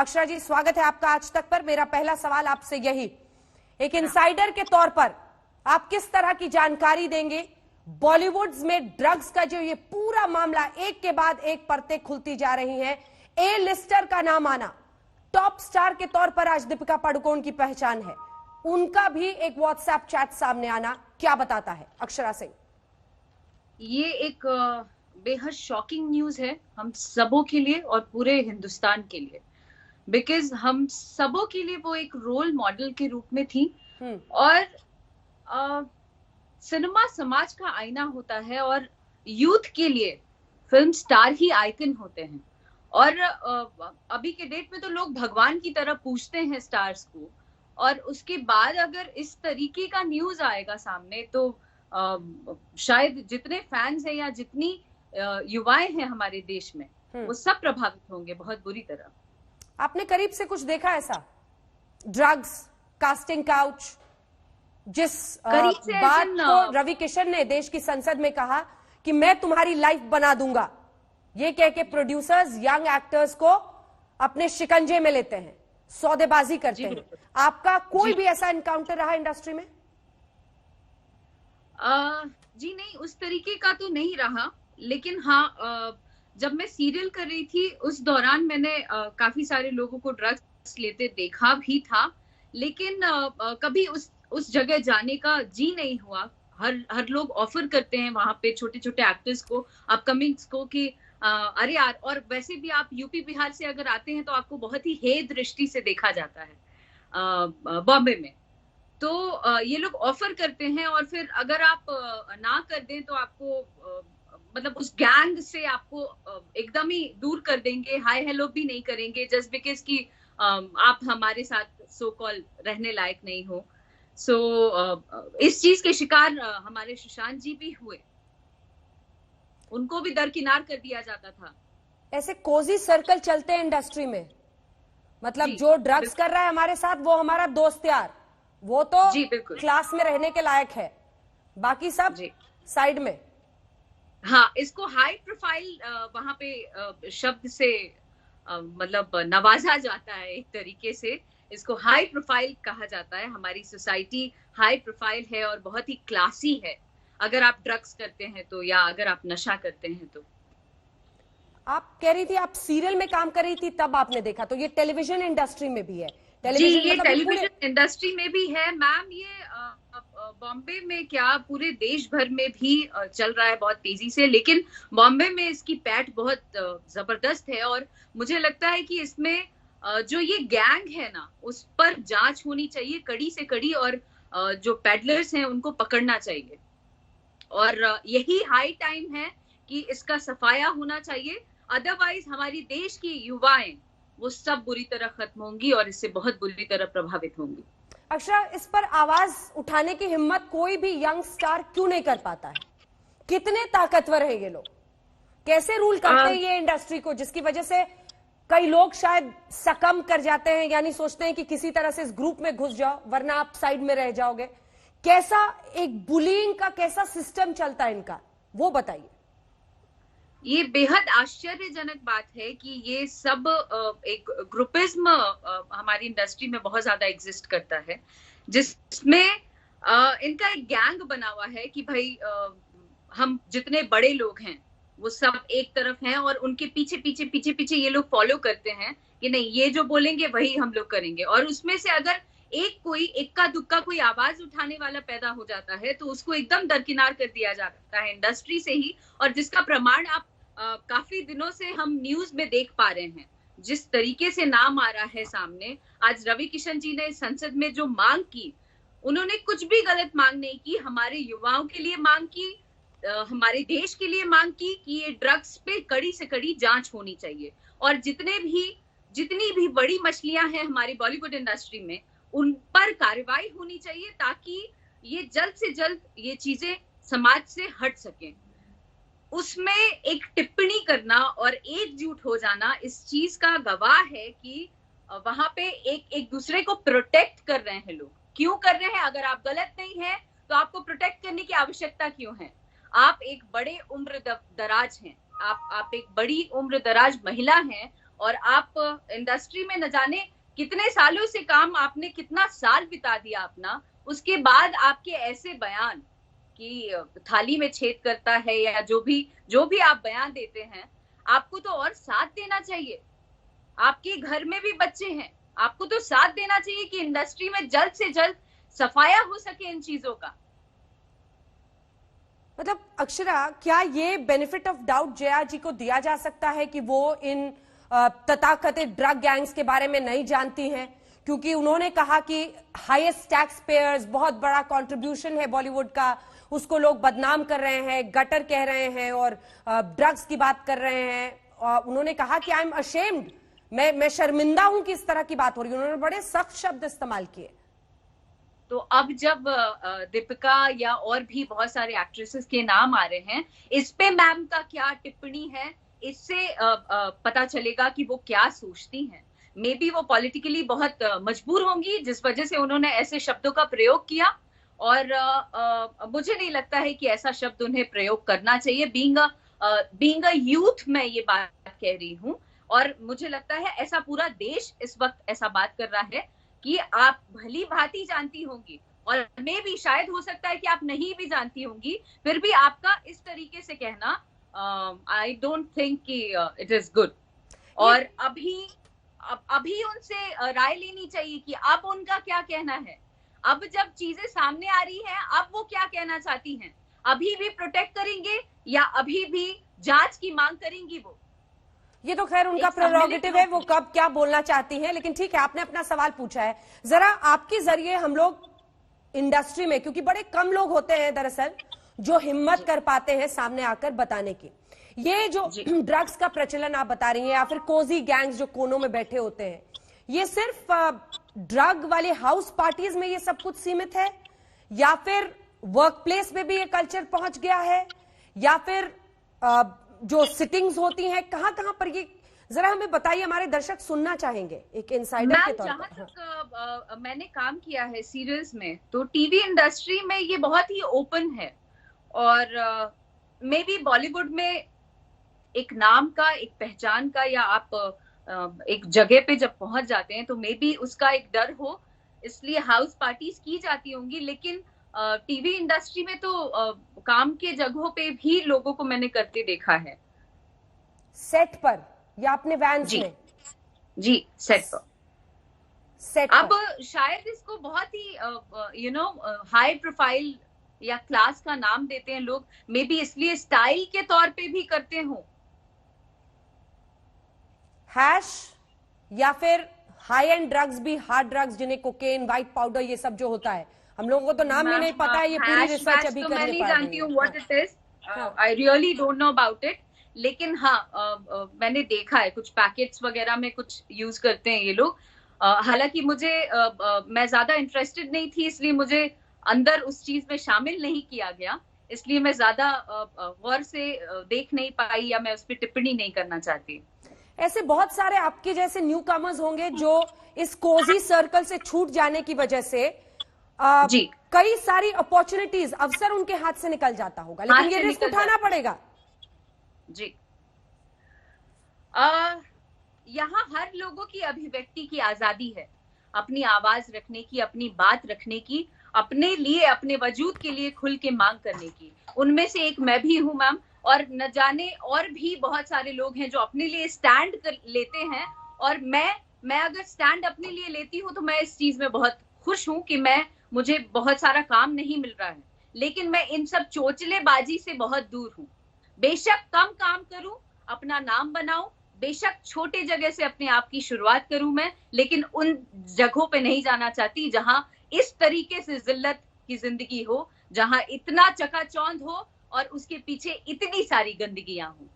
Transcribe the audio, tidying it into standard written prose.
अक्षरा जी, स्वागत है आपका आज तक पर। मेरा पहला सवाल आपसे यही, एक इनसाइडर के तौर पर आप किस तरह की जानकारी देंगे? बॉलीवुड में ड्रग्स का जो ये पूरा मामला एक के बाद एक परतें खुलती जा रही हैं, ए लिस्टर का नाम आना, टॉप स्टार के तौर पर आज दीपिका पादुकोण की पहचान है, उनका भी एक व्हाट्सएप चैट सामने आना क्या बताता है? अक्षरा सिंह, ये एक बेहद शॉकिंग न्यूज है हम सबों के लिए और पूरे हिंदुस्तान के लिए, बिकॉज हम सबों के लिए वो एक रोल मॉडल के रूप में थी। और सिनेमा समाज का आईना होता है और यूथ के लिए फिल्म स्टार ही आइकन होते हैं। और अभी के डेट में तो लोग भगवान की तरह पूजते हैं स्टार्स को, और उसके बाद अगर इस तरीके का न्यूज आएगा सामने तो शायद जितने फैंस हैं या जितनी युवाएं हैं हमारे देश में वो सब प्रभावित होंगे बहुत बुरी तरह। आपने करीब से कुछ देखा ऐसा? ड्रग्स, कास्टिंग काउच, जिस बात को रवि किशन ने देश की संसद में कहा कि मैं तुम्हारी लाइफ बना दूंगा, ये कह के प्रोड्यूसर्स यंग एक्टर्स को अपने शिकंजे में लेते हैं, सौदेबाजी करते हैं। आपका कोई भी ऐसा एनकाउंटर रहा इंडस्ट्री में? जी नहीं, उस तरीके का तो नहीं रहा, लेकिन हाँ, जब मैं सीरियल कर रही थी उस दौरान मैंने काफी सारे लोगों को ड्रग्स लेते देखा भी था, लेकिन कभी उस जगह जाने का जी नहीं हुआ। हर लोग ऑफर करते हैं वहां पे छोटे छोटे एक्टर्स को, अपकमिंग्स को, कि अरे यार, और वैसे भी आप यूपी बिहार से अगर आते हैं तो आपको बहुत ही हे दृष्टि से देखा जाता है बॉम्बे में। तो ये लोग ऑफर करते हैं और फिर अगर आप ना कर दें तो आपको मतलब उस गैंग से आपको एकदम ही दूर कर देंगे, हाय हेलो भी नहीं करेंगे, जस्ट बिकॉज कि आप हमारे साथ सो कॉल रहने लायक नहीं हो। सो इस चीज के शिकार हमारे सुशांत जी भी हुए, उनको भी दरकिनार कर दिया जाता था। ऐसे कोजी सर्कल चलते हैं इंडस्ट्री में, मतलब जो ड्रग्स कर रहा है हमारे साथ वो हमारा दोस्त यार, वो तो क्लास में रहने के लायक है, बाकी सब साइड में। हाँ, इसको हाई प्रोफाइल वहां पे शब्द से मतलब नवाजा जाता है एक तरीके से, इसको हाई प्रोफाइल कहा जाता है। हमारी सोसाइटी हाई प्रोफाइल है और बहुत ही क्लासी है अगर आप ड्रग्स करते हैं तो, या अगर आप नशा करते हैं तो। आप कह रही थी आप सीरियल में काम कर रही थी, तब आपने देखा, तो ये टेलीविजन इंडस्ट्री में भी है? जी, ये टेलीविजन इंडस्ट्री में भी है मैम। ये बॉम्बे में क्या पूरे देश भर में भी चल रहा है बहुत तेजी से, लेकिन बॉम्बे में इसकी पैठ बहुत जबरदस्त है। और मुझे लगता है कि इसमें जो ये गैंग है ना, उस पर जांच होनी चाहिए कड़ी से कड़ी, और जो पेडलर्स हैं उनको पकड़ना चाहिए। और यही हाई टाइम है कि इसका सफाया होना चाहिए, अदरवाइज हमारी देश की युवाएं वो सब बुरी तरह खत्म होंगी और इससे बहुत बुरी तरह प्रभावित होंगी। अक्षरा, इस पर आवाज उठाने की हिम्मत कोई भी यंग स्टार क्यों नहीं कर पाता है? कितने ताकतवर है ये लोग? कैसे रूल करते हैं ये इंडस्ट्री को, जिसकी वजह से कई लोग शायद सकम कर जाते हैं, यानी सोचते हैं कि किसी तरह से इस ग्रुप में घुस जाओ वरना आप साइड में रह जाओगे। कैसा एक बुलिंग का कैसा सिस्टम चलता है इनका, वो बताइए। ये बेहद आश्चर्यजनक बात है कि ये सब एक ग्रुपिज्म हमारी इंडस्ट्री में बहुत ज्यादा एग्जिस्ट करता है, जिसमें इनका एक गैंग बना हुआ है कि भाई हम जितने बड़े लोग हैं वो सब एक तरफ हैं और उनके पीछे पीछे पीछे पीछे ये लोग फॉलो करते हैं कि नहीं, ये जो बोलेंगे वही हम लोग करेंगे। और उसमें से अगर कोई इक्का दुक्का कोई आवाज उठाने वाला पैदा हो जाता है तो उसको एकदम दरकिनार कर दिया जाता है इंडस्ट्री से ही, और जिसका प्रमाण आप काफी दिनों से हम न्यूज में देख पा रहे हैं। जिस तरीके से नाम आ रहा है सामने, आज रवि किशन जी ने संसद में जो मांग की, उन्होंने कुछ भी गलत मांग नहीं की, हमारे युवाओं के लिए मांग की, हमारे देश के लिए मांग की कि ये ड्रग्स पे कड़ी से कड़ी जांच होनी चाहिए, और जितनी भी बड़ी मछलियां हैं हमारी बॉलीवुड इंडस्ट्री में उन पर कार्रवाई होनी चाहिए, ताकि ये जल्द से जल्द ये चीजें समाज से हट सकें। उसमें एक टिप्पणी करना और एकजुट हो जाना इस चीज का गवाह है कि वहां पे एक दूसरे को प्रोटेक्ट कर रहे हैं लोग। क्यों कर रहे हैं? अगर आप गलत नहीं है तो आपको प्रोटेक्ट करने की आवश्यकता क्यों है? आप एक बड़े उम्र दराज हैं, आप एक बड़ी उम्र दराज महिला हैं, और आप इंडस्ट्री में न जाने कितने सालों से काम, आपने कितना साल बिता दिया अपना, उसके बाद आपके ऐसे बयान कि थाली में छेद करता है या जो भी आप बयान देते हैं, आपको तो और साथ देना चाहिए। आपके घर में भी बच्चे हैं, आपको तो साथ देना चाहिए कि इंडस्ट्री में जल्द से जल्द सफाया हो सके इन चीजों का। मतलब अक्षरा, क्या ये बेनिफिट ऑफ डाउट जया जी को दिया जा सकता है कि वो इन तथाकथित ड्रग गैंग्स के बारे में नहीं जानती हैं? क्योंकि उन्होंने कहा कि हाईएस्ट टैक्स पेयर्स, बहुत बड़ा कंट्रीब्यूशन है बॉलीवुड का, उसको लोग बदनाम कर रहे हैं, गटर कह रहे हैं और ड्रग्स की बात कर रहे हैं। उन्होंने कहा कि आई एम अशेम्ड, मैं शर्मिंदा हूं कि इस तरह की बात हो रही है। उन्होंने बड़े सख्त शब्द इस्तेमाल किए। तो अब जब दीपिका या और भी बहुत सारे एक्ट्रेसेस के नाम आ रहे हैं, इस पे मैम का क्या टिप्पणी है, इससे पता चलेगा कि वो क्या सोचती हैं। मे बी वो पॉलिटिकली बहुत मजबूर होंगी, जिस वजह से उन्होंने ऐसे शब्दों का प्रयोग किया। और मुझे नहीं लगता है कि ऐसा शब्द उन्हें प्रयोग करना चाहिए। बीइंग अ यूथ मैं ये बात कह रही हूँ, और मुझे लगता है ऐसा पूरा देश इस वक्त ऐसा बात कर रहा है कि आप भली भांति जानती होंगी, और मे भी शायद हो सकता है कि आप नहीं भी जानती होंगी, फिर भी आपका इस तरीके से कहना आई डोंट थिंक कि इट इज गुड। और अभी उनसे राय लेनी चाहिए कि अब उनका क्या कहना है। अब जब चीजें सामने आ रही हैं, अब वो क्या कहना चाहती हैं? अभी भी प्रोटेक्ट करेंगे या अभी भी जांच की मांग करेंगी वो? ये तो खैर उनका प्रेरोगेटिव है, वो कब क्या बोलना चाहती हैं। लेकिन ठीक है, आपने अपना सवाल पूछा है। जरा आपके जरिए हम लोग इंडस्ट्री में, क्योंकि बड़े कम लोग होते हैं दरअसल जो हिम्मत कर पाते हैं सामने आकर बताने की, ये जो ड्रग्स का प्रचलन आप बता रही हैं या फिर कोजी गैंग्स जो कोनों में बैठे होते हैं, ये सिर्फ ड्रग वाले हाउस पार्टीज में ये सब कुछ सीमित है, या फिर वर्क प्लेस में भी ये कल्चर पहुंच गया है, या फिर जो सिटिंग्स होती हैं, कहां कहां पर ये, जरा हमें बताइए, हमारे दर्शक सुनना चाहेंगे एक इनसाइडर के तौर पर। जहां तक मैंने काम किया है सीरियल्स में, तो टीवी इंडस्ट्री में ये बहुत ही ओपन है। और मे बी बॉलीवुड में एक नाम का, एक पहचान का, या आप एक जगह पे जब पहुंच जाते हैं तो मे बी उसका एक डर हो, इसलिए हाउस पार्टीज की जाती होंगी। लेकिन टीवी इंडस्ट्री में तो काम के जगहों पे भी लोगों को मैंने करते देखा है। सेट पर या अपने वैन्स में? जी, सेट पर। सेट अब पर। शायद इसको बहुत ही हाई प्रोफाइल या क्लास का नाम देते हैं लोग, मे बी इसलिए स्टाइल के तौर पे भी करते हो। हैश या फिर हाई एंड ड्रग्स भी, हार्ड ड्रग्स जिन्हें कोकेन, व्हाइट पाउडर, ये सब जो होता है, हम लोगों को तो नाम ही नहीं पता है। ये पूरी रिसर्च अभी मैं नहीं जानती हूँ what it is, I really don't know about it. लेकिन हाँ, मैंने देखा है कुछ पैकेट्स वगैरह में कुछ यूज करते हैं ये लोग। हालांकि मैं ज्यादा इंटरेस्टेड नहीं थी, इसलिए मुझे अंदर उस चीज में शामिल नहीं किया गया, इसलिए मैं ज्यादा गौर से देख नहीं पाई, या मैं उस पर टिप्पणी नहीं करना चाहती। ऐसे बहुत सारे आपके जैसे न्यू कमर्स होंगे जो इस कोजी सर्कल से छूट जाने की वजह से जी कई सारी अपॉर्चुनिटीज, अवसर उनके हाथ से निकल जाता होगा, लेकिन ये रिस्क उठाना पड़ेगा। जी, यहाँ हर लोगों की अभिव्यक्ति की आजादी है, अपनी आवाज रखने की, अपनी बात रखने की, अपने लिए, अपने वजूद के लिए खुल के मांग करने की। उनमें से एक मैं भी हूं मैम, और न जाने और भी बहुत सारे लोग हैं जो अपने लिए स्टैंड लेते हैं। और मैं अगर स्टैंड अपने लिए लेती हूँ तो मैं इस चीज में बहुत खुश हूँ कि मुझे बहुत सारा काम नहीं मिल रहा है, लेकिन मैं इन सब चोचलेबाजी से बहुत दूर हूँ। बेशक कम काम करूं, अपना नाम बनाऊं, बेशक छोटे जगह से अपने आप की शुरुआत करूं मैं, लेकिन उन जगहों पे नहीं जाना चाहती जहां इस तरीके से जिल्लत की जिंदगी हो, जहां इतना चकाचौंध हो और उसके पीछे इतनी सारी गंदगियां हो।